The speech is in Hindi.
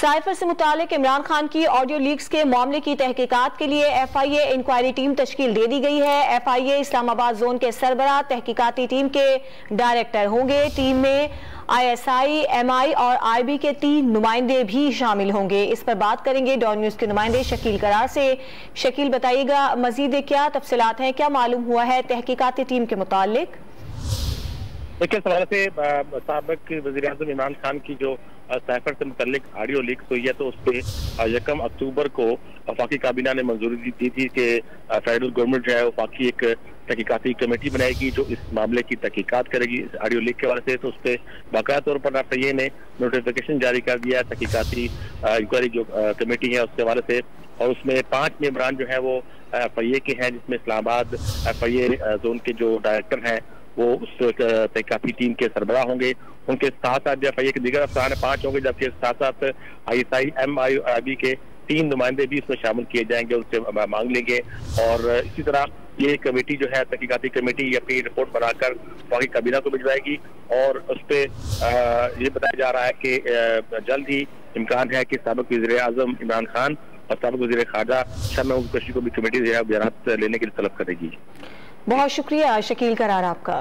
साइफर से मुतालिक इमरान खान की ऑडियो लीक्स के मामले की तहकीकात के लिए FIA इंक्वायरी टीम तश्कील दे दी गई है। FIA इस्लामाबाद जोन के सरबराह तहकीकाती टीम के डायरेक्टर होंगे। टीम में ISI, MI और IB के 3 नुमाइंदे भी शामिल होंगे। इस पर बात करेंगे डॉन न्यूज के नुमाइंदे शकील करार से। शकील, बताइएगा मजीद क्या तफसीलात हैं, क्या मालूम हुआ है तहकीकाती टीम के मुतालिक? देखिए, इस हवाले से साबिक वज़ीर-ए-आज़म इमरान खान की जो साइफर से मुतल्लिक ऑडियो लीक्स हुई है, तो उस पर 1 अक्टूबर को वफाकी काबीना ने मंजूरी दी थी कि फेडरल गवर्नमेंट जो है वफाकी एक तहकीकाती कमेटी बनाएगी जो इस मामले की तहकीकात करेगी। इस ऑडियो लीक के हवाले से तो उस पर बाकायदा तौर पर FIA ने नोटिफिकेशन जारी कर दिया है तहकीकाती इंक्वायरी जो कमेटी है उसके हवाले से, और उसमें 5 मेंबरान जो है वो FIA के हैं, जिसमें इस्लामाबाद FIA जोन के जो डायरेक्टर हैं वो उस तहकीकाती टीम के सरबराह होंगे। उनके साथ साथ FIA के दीगर अफसरान 5 होंगे, जबकि साथ साथ ISI, MI और IB के 3 नुमाइंदे भी इसमें शामिल किए जाएंगे, उनसे मांग लेंगे। और इसी तरह ये कमेटी जो है तहकीकाती कमेटी अपनी रिपोर्ट बनाकर वफाकी काबीना को भिजवाएगी, और उस पर ये बताया जा रहा है कि जल्द ही इम्कान है कि साबिक वज़ीर-ए-आज़म इमरान खान और साबिक वज़ीर ख़ारजा शाह महमूद कुरैशी को भी कमेटी जो है बयान लेने के लिए तलब करेगी। बहुत शुक्रिया शकील करार आपका।